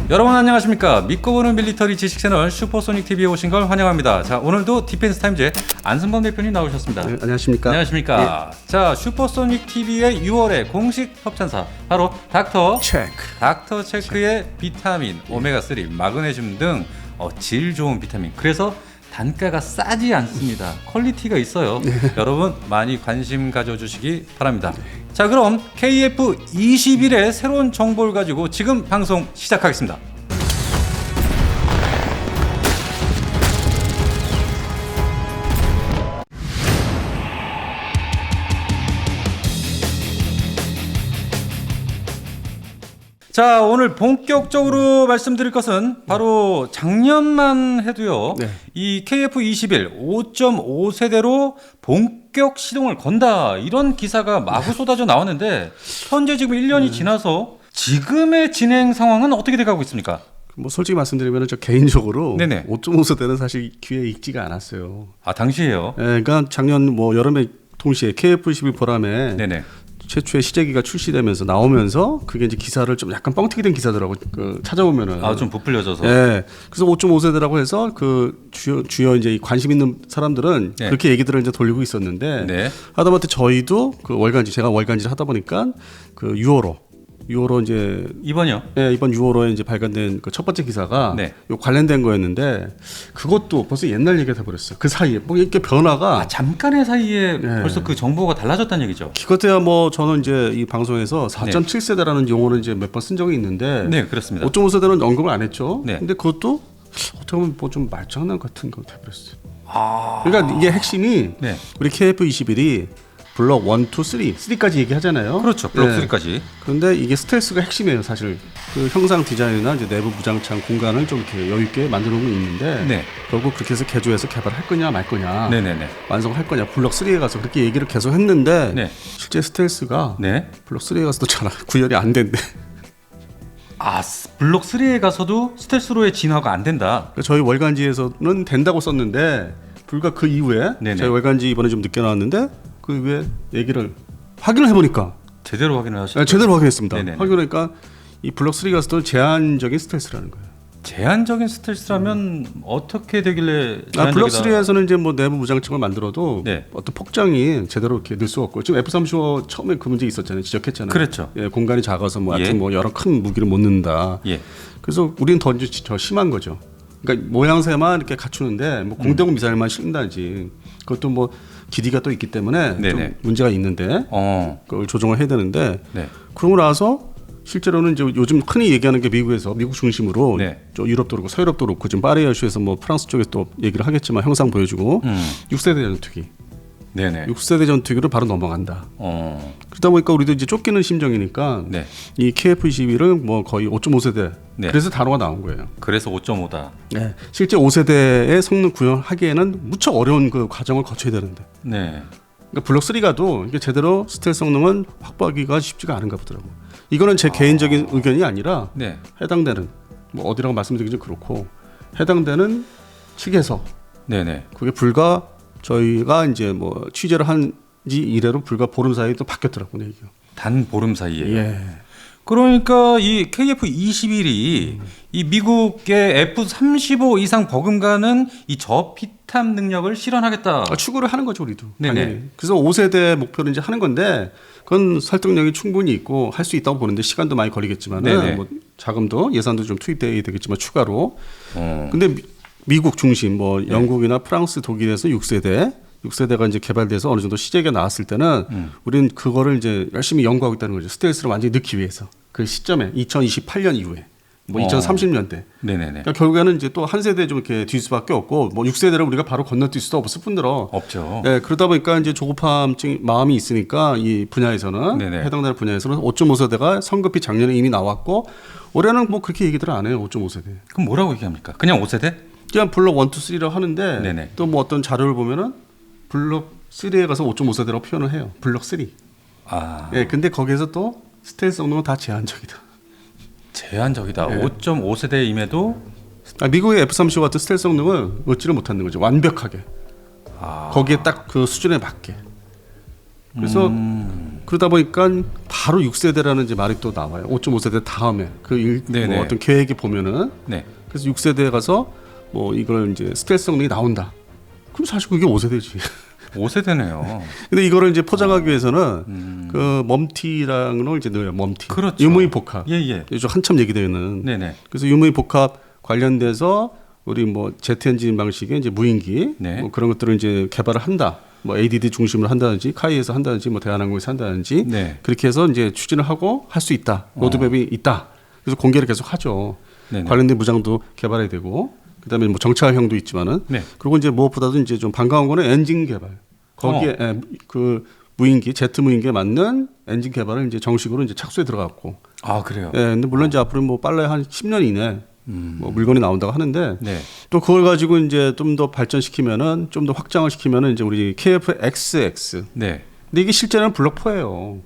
여러분 안녕하십니까? 믿고 보는 밀리터리 지식 채널 슈퍼소닉 TV에 오신 걸 환영합니다. 자, 오늘도 디펜스 타임즈의 안승범 대표님 나오셨습니다. 네, 안녕하십니까? 안녕하십니까? 네. 자, 슈퍼소닉 TV의 6월의 공식 협찬사 바로 닥터 체크의 비타민, 오메가3, 마그네슘 등 질 좋은 비타민. 그래서 단가가 싸지 않습니다. 퀄리티가 있어요. 여러분 많이 관심 가져주시기 바랍니다. 자, 그럼 KF21의 새로운 정보를 가지고 지금 방송 시작하겠습니다. 자, 오늘 본격적으로 말씀드릴 것은 바로 작년만 해도요. 네. 이 KF21 5.5세대로 본격 시동을 건다. 이런 기사가 마구 쏟아져 나왔는데 현재 지금 1년이 지나서 지금의 진행 상황은 어떻게 돼가고 있습니까? 뭐 솔직히 말씀드리면 저 개인적으로 네네. 5.5세대는 사실 귀에 익지가 않았어요. 아, 당시에요? 네, 그러니까 작년 뭐 여름에 동시에 KF21 보람에 네네. 최초의 시제기가 출시되면서 나오면서 그게 이제 기사를 좀 약간 뻥튀기 된 기사더라고. 찾아보면은 좀 부풀려져서. 네. 그래서 5.5세대라고 해서 그 주요 이제 관심 있는 사람들은 네. 그렇게 얘기들을 이제 돌리고 있었는데 네. 하다못해 저희도 그 월간지 제가 월간지를 하다 보니까 그 6월호 이제 이번이요? 네, 이번 6월호에 이제 발간된 그 첫 번째 기사가 네. 요 관련된 거였는데 그것도 벌써 옛날 얘기가 돼버렸어요. 그 사이에 뭐 이렇게 변화가 잠깐의 사이에 네. 벌써 그 정보가 달라졌다는 얘기죠. 기껏해야 뭐 저는 이제 이 방송에서 4.7세대라는 용어를 이제 몇 번 쓴 적이 있는데 네, 그렇습니다. 5.5세대는 언급을 안 했죠. 네. 근데 그것도 어떻게 보면 뭐 좀 말장난 같은 거 돼버렸어요. 그러니까 이게 핵심이 네. 우리 KF21이 블록 1, 2, 3까지 얘기하잖아요. 그렇죠. 블록 네. 3까지. 그런데 이게 스텔스가 핵심이에요, 사실. 그 형상 디자인이나 이제 내부 무장창 공간을 좀 이렇게 여유 있게 만들어 놓은 게 있는데, 네. 결국 그렇게 해서 개조해서 개발할 거냐 말 거냐, 네네네. 완성할 거냐, 블록 3에 가서 그렇게 얘기를 계속 했는데, 네. 실제 스텔스가 네. 블록 3에 가서도 잘 구현이 안 된대. 아, 블록 3에 가서도 스텔스로의 진화가 안 된다. 저희 월간지에서는 된다고 썼는데, 불과 그 이후에 네네. 저희 월간지 이번에 좀 늦게 나왔는데, 그 이후에 얘기를 확인을 해보니까 제대로 확인을 하셨죠? 제대로 확인했습니다. 네네네. 확인하니까 이 블록 3가 가서도 제한적인 스텔스라는 거예요. 제한적인 스텔스라면 어떻게 되길래 블록 제한적이다? 3에서는 이제 뭐 내부 무장층을 만들어도 네. 어떤 폭장이 제대로 이렇게 넣을 수가 없고 지금 F-35 처음에 그 문제 있었잖아요. 지적했잖아요. 그랬죠. 예, 공간이 작아서 뭐 예. 하여튼 뭐 여러 큰 무기를 못 넣는다. 예. 그래서 우리는 더 심한 거죠. 그러니까 모양새만 이렇게 갖추는데 뭐 공대공 미사일만 싣는다지. 그것도 뭐 기디가 또 있기 때문에 네네. 좀 문제가 있는데 그걸 조정을 해야 되는데 네. 그러고 나서 실제로는 이제 요즘 흔히 얘기하는 게 미국에서 미국 중심으로 네. 유럽도 그렇고 서유럽도 그렇고 지금 파리아슈에서 뭐 프랑스 쪽에 또 얘기를 하겠지만 형상 보여주고 6세대 전투기, 네네. 6세대 전투기로 바로 넘어간다. 어. 그러다 보니까 우리도 이제 쫓기는 심정이니까 네. 이 KF21은 뭐 거의 5.5세대. 네. 그래서 단어가 나온 거예요. 그래서 5.5다. 네. 실제 5세대의 성능 구현하기에는 무척 어려운 그 과정을 거쳐야 되는데. 네. 그러니까 블록 3가도 이게 제대로 스텔스 성능은 확보하기가 쉽지가 않은가 보더라고. 이거는 제 개인적인 의견이 아니라 네. 해당되는 뭐 어디라고 말씀드리기 좀 그렇고 해당되는 측에서 네네. 그게 불과 저희가 이제 뭐 취재를 한 지 이래로 불과 보름 사이에 또 바뀌었더라고요. 얘기가. 단 보름 사이에. 예. 그러니까 이 KF21이 이 미국의 F-35 이상 버금가는 이 저피탐 능력을 실현하겠다. 추구를 하는 거죠, 우리도. 네네. 당연히. 그래서 5세대 목표를 이제 하는 건데 그건 설득력이 충분히 있고 할 수 있다고 보는데 시간도 많이 걸리겠지만 뭐 자금도 예산도 좀 투입돼야 되겠지만 추가로. 근데 미국 중심 뭐 영국이나 프랑스, 독일에서 6세대가 이제 개발돼서 어느 정도 시제가 나왔을 때는 우리는 그거를 이제 열심히 연구하고 있다는 거죠. 스텔스를 완전히 넣기 위해서. 그 시점에 2028년 이후에 뭐 2030년대. 네네네. 그러니까 결국에는 이제 또 한 세대 좀 이렇게 뒤 수밖에 없고 뭐 6세대를 우리가 바로 건너뛸 수도 없을 뿐더러 없죠. 네, 그러다 보니까 이제 조급함 마음이 있으니까 이 분야에서는 네네. 해당되는 분야에서는 5.5세대가 성급히 작년에 이미 나왔고 올해는 뭐 그렇게 얘기들 안 해요. 5.5세대. 그럼 뭐라고 얘기합니까? 그냥 5세대? 그냥 블록 1, 2, 3라고 하는데 네네. 또 뭐 어떤 자료를 보면은 블록 3에 가서 5.5세대라고 표현을 해요. 블록 3. 아. 예, 근데 거기에서 또 스텔스 성능은 다 제한적이다. 제한적이다. 네. 5.5세대임에도 미국의 F-35 같은 스텔스 성능을 얻지를 못하는 거죠. 완벽하게. 거기에 딱 그 수준에 맞게. 그래서 그러다 보니까 바로 6세대라는 이제 말이 또 나와요. 5.5세대 다음에 뭐 어떤 계획에 보면은 네. 그래서 6세대에 가서 뭐 이걸 이제 스텔스 성능이 나온다. 그럼 사실 그게 5세대지. 5세대네요. 근데 이거를 이제 포장하기 위해서는 그 멈티랑을 이제 넣어요. 멈티. 그렇죠. 유무이 복합. 예. 요즘 한참 얘기되는. 네네. 그래서 유무이 복합 관련돼서 우리 뭐 제트 엔진 방식의 이제 무인기 네. 뭐 그런 것들을 이제 개발을 한다. 뭐 ADD 중심으로 한다든지 카이에서 한다든지 뭐 대한항공에서 한다든지 네. 그렇게 해서 이제 추진을 하고 할 수 있다. 로드맵이 있다. 그래서 공개를 계속 하죠. 네네. 관련된 무장도 개발해야 되고 그다음에 뭐 정찰형도 있지만은 네. 그리고 이제 무엇보다도 이제 좀 반가운 거는 엔진 개발. 거기에 그 무인기 제트 무인기에 맞는 엔진 개발을 이제 정식으로 이제 착수에 들어갔고. 아 그래요. 예. 근데 물론 이제 앞으로 뭐 빨라야 한 10년 이내 뭐 물건이 나온다고 하는데 네. 또 그걸 가지고 이제 좀 더 발전시키면은 좀 더 확장을 시키면은 이제 우리 KF-XX. 네. 근데 이게 실제는 블록 4예요.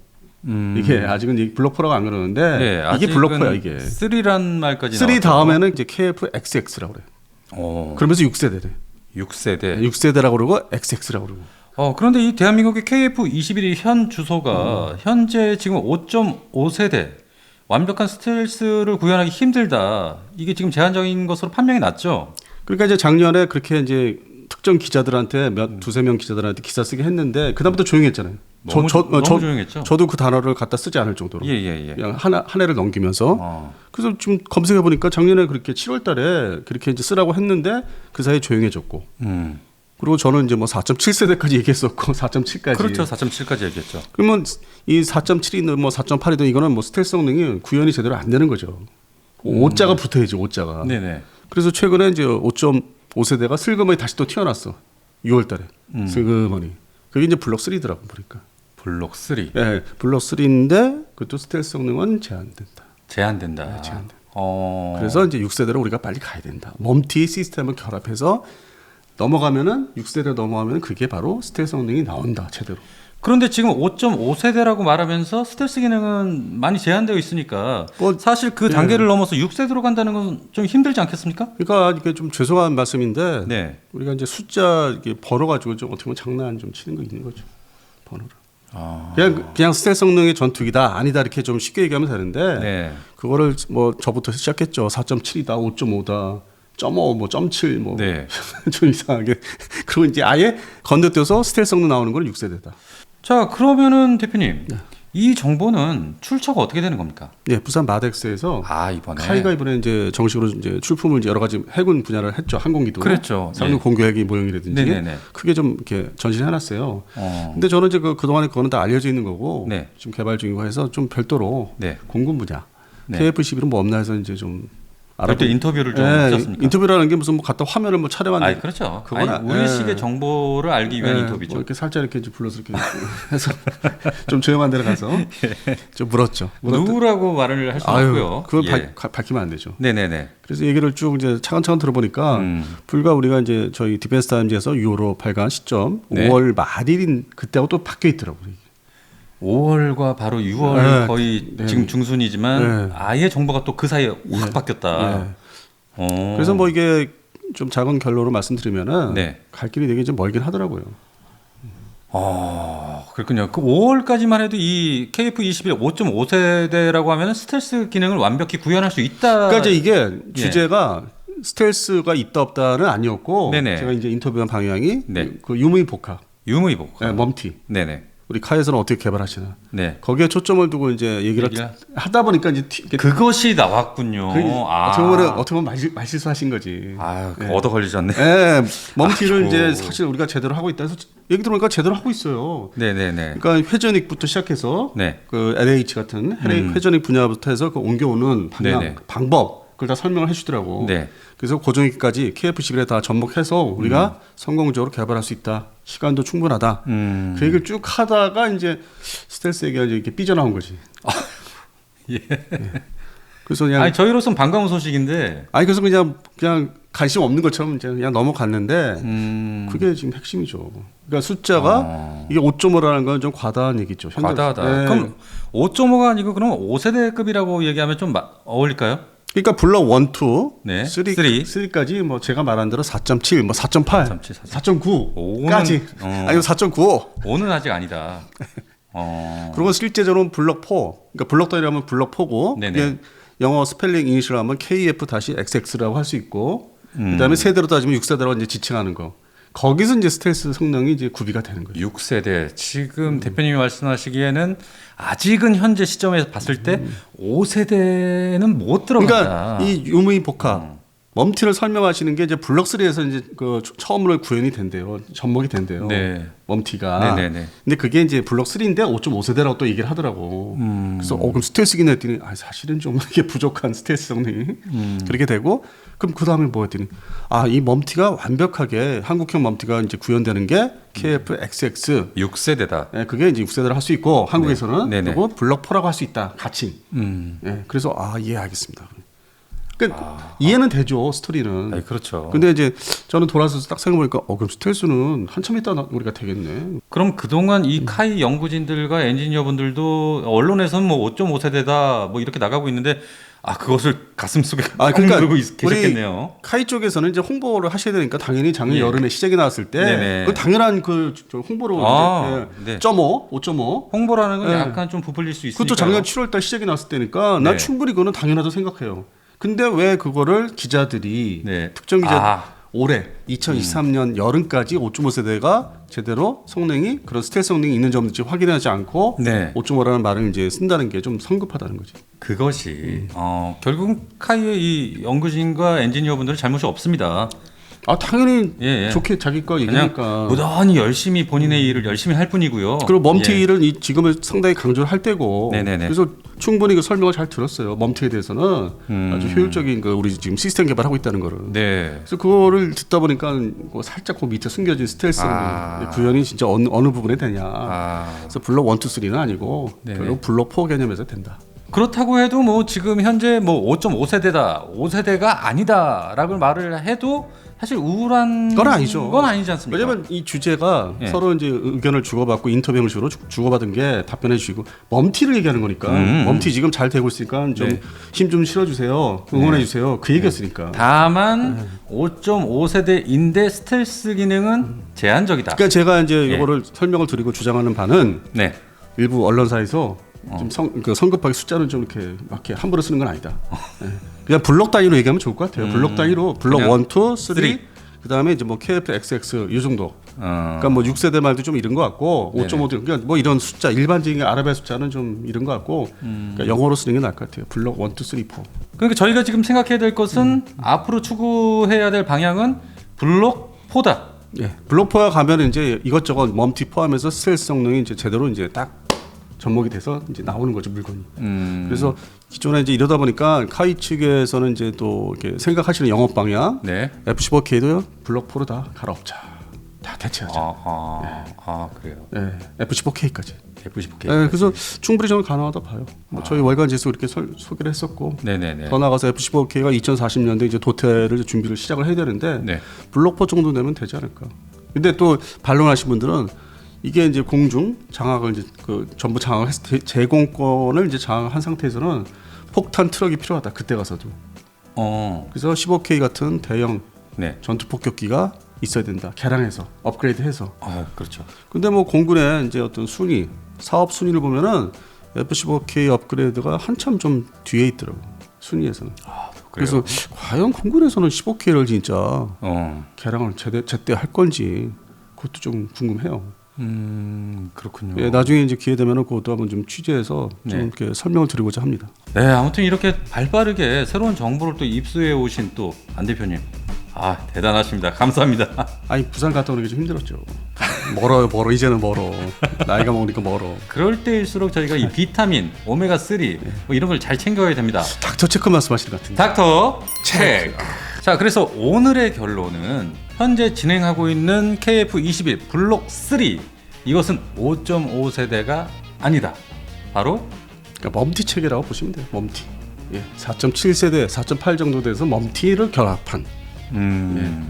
이게 아직은 이 블록 4라고 안 그러는데 네, 이게 블록 4야 이게. 3란 말까지 3 나왔죠. 다음에는 이제 KF-XX라고 그래요. 그러면서 6세대래. 6세대. 6세대라고 그러고 XX라고 그러고. 그런데 이 대한민국의 KF-21이 현 주소가 현재 지금 5.5세대 완벽한 스텔스를 구현하기 힘들다. 이게 지금 제한적인 것으로 판명이 났죠. 그러니까 이제 작년에 그렇게 이제 특정 기자들한테 두세 명 기자들한테 기사 쓰게 했는데 그다음부터 조용했잖아요. 너무 조용했죠. 저도 그 단어를 갖다 쓰지 않을 정도로. 예. 그냥 한 해를 넘기면서. 그래서 지금 검색해 보니까 작년에 그렇게 7월달에 그렇게 이제 쓰라고 했는데 그 사이에 조용해졌고. 그리고 저는 이제 뭐 4.7세대까지 얘기했었고 4.7까지. 그렇죠. 4.7까지 얘기했죠. 그러면 이 4.7이든 뭐 4.8이든 이거는 뭐 스텔스 성능이 구현이 제대로 안 되는 거죠. 5자가 붙어야지 5자가. 네네. 그래서 최근에 이제 5.5세대가 슬그머니 다시 또 튀어났어. 6월달에 슬그머니. 그게 이제 블록 3더라고 보니까. 블록 3. 네, 블록 3인데 그것도 스텔스 성능은 제한된다. 제한된다. 네, 제한된다. 그래서 이제 6세대로 우리가 빨리 가야 된다. 멈티 시스템을 결합해서 넘어가면은 6세대 넘어가면은 그게 바로 스텔스 성능이 나온다 제대로. 그런데 지금 5.5세대라고 말하면서 스텔스 기능은 많이 제한되어 있으니까 사실 그 단계를 넘어서 6세대로 간다는 건 좀 힘들지 않겠습니까? 그러니까 이게 좀 죄송한 말씀인데 네. 우리가 이제 숫자 이렇게 벌어가지고 좀 어떻게 보면 장난 좀 치는 거 있는 거죠. 번호를. 그냥 스텔스 성능의 전투기다 아니다 이렇게 좀 쉽게 얘기하면 되는데 네. 그거를 뭐 저부터 시작했죠. 4.7이다, 5.5다. 0.5, 뭐 0.7, 뭐 좀 이상하게 그리고 이제 아예 건너뛰어서 스텔스 성능 나오는 건 6세대다. 자 그러면은 대표님 이 정보는 출처가 어떻게 되는 겁니까? 네, 부산 마덱스에서 이번에 카이가 이번에 이제 정식으로 이제 출품을 이제 여러 가지 해군 분야를 했죠. 항공기도. 그렇죠. 상륙 공교회기 모형이라든지 크게 좀 이렇게 전시해놨어요. 근데 저는 이제 그 동안에 그거는 다 알려져 있는 거고 지금 개발 중이고 해서 좀 별도로 공군 분야 KF-11은 뭐 없나 해서 이제 좀. 그때 인터뷰를 좀 하셨습니까? 인터뷰라는 게 무슨 뭐 갖다 화면을 뭐 촬영하는. 그렇죠. 우리식의 정보를 알기 위한 인터뷰죠. 뭐 이렇게 살짝 이렇게 불러서 이렇게 해서 좀 조용한 데로 가서 좀 물었죠. 누구라고 말을 할 수 없고요. 그걸 밝히면 안 되죠. 네네네. 그래서 얘기를 쭉 이제 차근차근 들어보니까 불과 우리가 이제 저희 디펜스 타임즈에서 6월로 발간 시점 5월 말일인 그때하고 또 바뀌어 있더라고요. 5월과 바로 6월 거의 지금 중순이지만 아예 정보가 또 그 사이에 확 바뀌었다. 그래서 뭐 이게 좀 작은 결론으로 말씀드리면은 갈 길이 되게 좀 멀긴 하더라고요. 그렇군요. 그 5월까지만 해도 이 KF-21 5.5세대라고 하면 스텔스 기능을 완벽히 구현할 수 있다. 그러니까 이제 이게 주제가 스텔스가 있다 없다는 아니었고 제가 이제 인터뷰한 방향이 그 유무이 복합. 멈티. 네네. 우리 카에서는 어떻게 개발하시나. 거기에 초점을 두고 이제 얘기를 하다 보니까 이제 그것이 나왔군요. 어떻게 보면 말실수하신 거지. 얻어 걸리셨네. 멈티를 이제 사실 우리가 제대로 하고 있다 해서 얘기 들어보니까 제대로 하고 있어요. 네네네. 그러니까 회전익부터 시작해서 그 LH 같은 회전익 분야부터 해서 그 옮겨오는 방법 그걸 다 설명을 해주더라고. 그래서 고정익까지 KF-11에 다 접목해서 우리가 성공적으로 개발할 수 있다. 시간도 충분하다. 그 얘기를 쭉 하다가 이제 스텔스 얘기가 이렇게 삐져나온 거지. 그래서 그냥 저희로서는 반가운 소식인데. 그래서 그냥 관심 없는 것처럼 이제 그냥 넘어갔는데 그게 지금 핵심이죠. 그러니까 숫자가 이게 5.5라는 건 좀 과다한 얘기죠. 과다하다. 그럼 5.5가 아니고 그럼 5세대급이라고 얘기하면 좀 어울릴까요? 그러니까 블록 1, 2, 3까지 뭐 제가 말한 대로 4.7, 뭐 4.8, 4.9까지 아니면 4.95. 5는 아직 아니다. 그리고 실제적으로 블록 4, 그러니까 블록 단위라면 블록 4고 이게 영어 스펠링 이니셜 하면 KF-XX라고 할 수 있고 그다음에 세대로 따지면 6세대라고 이제 지칭하는 거. 거기서 이제 스텔스 성능이 이제 구비가 되는 거죠. 6세대. 지금 대표님이 말씀하시기에는 아직은 현재 시점에서 봤을 때 5세대는 못 들어간다. 그러니까 이 유무이 복합 멈티를 설명하시는 게 이제 블록 3에서 이제 그 처음으로 구현이 된대요. 접목이 된대요. 네. 멈티가. 네네네. 근데 그게 이제 블록 3인데 5.5세대라고 또 얘기를 하더라고. 그래서 그럼 스텔스긴 했더니 사실은 좀 이게 부족한 스텔스 성능이 그렇게 되고 그럼 그 다음에 뭐 했더니 이 멈티가 완벽하게 한국형 멈티가 이제 구현되는 게 KF-XX 6세대다. 네, 그게 이제 6세대를 할 수 있고 한국에서는 네. 그리고 블록 4라고 할 수 있다. 같이. 네, 그래서 예 알겠습니다. 그러니까 이해는 되죠 스토리는. 아니, 그렇죠. 근데 이제 저는 돌아서서 딱 생각해보니까 그럼 스텔스는 한참 있다 우리가 되겠네. 그럼 그동안 이 카이 연구진들과 엔지니어분들도 언론에서는 뭐 5.5세대다 뭐 이렇게 나가고 있는데 그것을 가슴속에 그러니까 누르고 계셨겠네요. 카이 쪽에서는 이제 홍보를 하셔야 되니까 당연히 작년 여름에 시작이 나왔을 때 그 당연한 그 홍보로 이제 5.5 홍보라는 건 약간 좀 부풀릴 수 있으니까. 그것도 작년 7월달 시작이 나왔을 때니까 난 충분히 그거는 당연하다고 생각해요. 근데 왜 그거를 기자들이 특정 기자 올해 2023년 여름까지 5.5세대가 제대로 성능이 그런 스텔스 성능이 있는 점인지 확인하지 않고 5.5라는 말을 이제 쓴다는 게 좀 성급하다는 거지. 그것이 결국 카이의 이 연구진과 엔지니어분들은 잘못이 없습니다. 당연히 좋게 자기 거 얘기니까 무던히 열심히 본인의 일을 열심히 할 뿐이고요. 그리고 멈티 일을 지금은 상당히 강조를 할 때고 그래서 충분히 그 설명을 잘 들었어요. 멈티에 대해서는 아주 효율적인 그 우리 지금 시스템 개발하고 있다는 거를. 그래서 그거를 듣다 보니까 살짝 그 밑에 숨겨진 스텔스 구현이 진짜 어느 부분에 되냐. 그래서 블록 1, 2, 3는 아니고 결국 블록 4 개념에서 된다. 그렇다고 해도 뭐 지금 현재 뭐 5.5세대다, 5세대가 아니다라고 말을 해도 사실 우울한 건 아니죠. 건 아니지 않습니까? 왜냐면 이 주제가 서로 이제 의견을 주고받고 인터뷰 형식으로 주고받은 게 답변해 주시고 멈티를 얘기하는 거니까 멈티 지금 잘 되고 있으니까 좀 힘 좀 실어주세요. 응원해 주세요. 그 얘기였으니까. 다만 5.5세대인데 스텔스 기능은 제한적이다. 그러니까 제가 이제 이거를 설명을 드리고 주장하는 바는 일부 언론사에서 좀 성급하게 숫자는 좀 이렇게 막 이렇게 함부로 쓰는 건 아니다. 그냥 블록 단위로 얘기하면 좋을 것 같아요. 블록 단위로 블록 1, 2, 3 그다음에 이제 뭐 KF-XX 이 정도. 그러니까 뭐 6세대 말도 좀 이런 것 같고 5.5도 그러니까 뭐 이런 숫자 일반적인 아랍의 숫자는 좀 이런 것 같고 그러니까 영어로 쓰는 게 나을 것 같아요. 블록 1, 2, 3, 4. 그러니까 저희가 지금 생각해야 될 것은 앞으로 추구해야 될 방향은 블록 4다. 블록 4가 가면 이제 이것저것 멈티 포함해서 스텔스 성능이 이제 제대로 이제 딱 접목이 돼서 이제 나오는 거죠 물건이. 그래서 기존에 이제 이러다 보니까 카이 측에서는 이제 또 이렇게 생각하시는 영업 방향, F15K도 블록 4로 다 갈아엎자, 다 대체하자. 그래요. F15K까지. F15K. 그래서 충분히 저는 가능하다 봐요. 뭐 저희 월간 지수 이렇게 소개를 했었고, 더 나가서 F15K가 2040년대 이제 도태를 준비를 시작을 해야 되는데 블록 4 정도 되면 되지 않을까. 근데 또 반론하신 분들은 이게 이제 공중 장악을 이제 그 전부 장악했을 때 제공권을 이제 장악한 상태에서는 폭탄 트럭이 필요하다. 그때 가서도. 그래서 15K 같은 대형 전투 폭격기가 있어야 된다. 개량해서 업그레이드해서. 그렇죠. 근데 뭐 공군의 이제 어떤 순위, 사업 순위를 보면은 F15K 업그레이드가 한참 좀 뒤에 있더라고. 순위에서는. 그래서 과연 공군에서는 15K를 진짜 개량을 제때 할 건지 그것도 좀 궁금해요. 그렇군요. 나중에 이제 기회 되면은 그것도 한번 좀 취재해서 좀 이렇게 설명을 드리고자 합니다. 아무튼 이렇게 발빠르게 새로운 정보를 또 입수해 오신 또 안 대표님, 대단하십니다. 감사합니다. 아니 부산 갔다 오는 게 좀 힘들었죠. 멀어 이제는 멀어. 나이가 먹으니까 멀어. 그럴 때일수록 저희가 이 비타민, 오메가 3 뭐 이런 걸 잘 챙겨야 됩니다. 닥터 체크 말씀하시는 것 같은데. 닥터 체크. 자, 그래서 오늘의 결론은 현재 진행하고 있는 KF21 블록 3 이것은 5.5세대가 아니다. 바로 그러니까 멈티 체계라고 보시면 돼요. 멈티. 4.7세대, 4.8 정도 돼서 멈티를 결합한.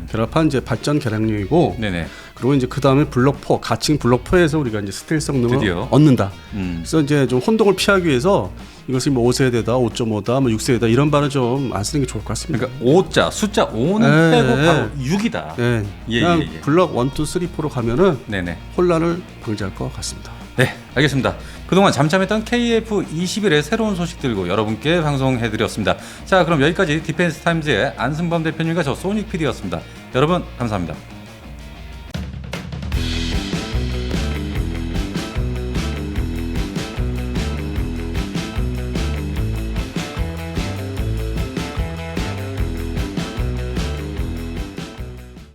결합한 이제 발전 개량용이고. 그리고 이제 그 다음에 블록 4, 가칭 블록 4에서 우리가 이제 스텔스 성능을 드디어 얻는다. 그래서 이제 좀 혼동을 피하기 위해서 이것이 뭐 5세대다, 5.5다, 뭐 6세대다 이런 발은 좀 안 쓰는 게 좋을 것 같습니다. 그러니까 5자 숫자 5는 빼고 바로 6이다. 그냥 블록 1, 2, 3, 4로 가면은 혼란을 방지할 것 같습니다. 네, 알겠습니다. 그동안 잠잠했던 KF21의 새로운 소식 들고 여러분께 방송해드렸습니다. 자, 그럼 여기까지 디펜스 타임즈의 안승범 대표님과 저 소닉 PD였습니다. 여러분 감사합니다.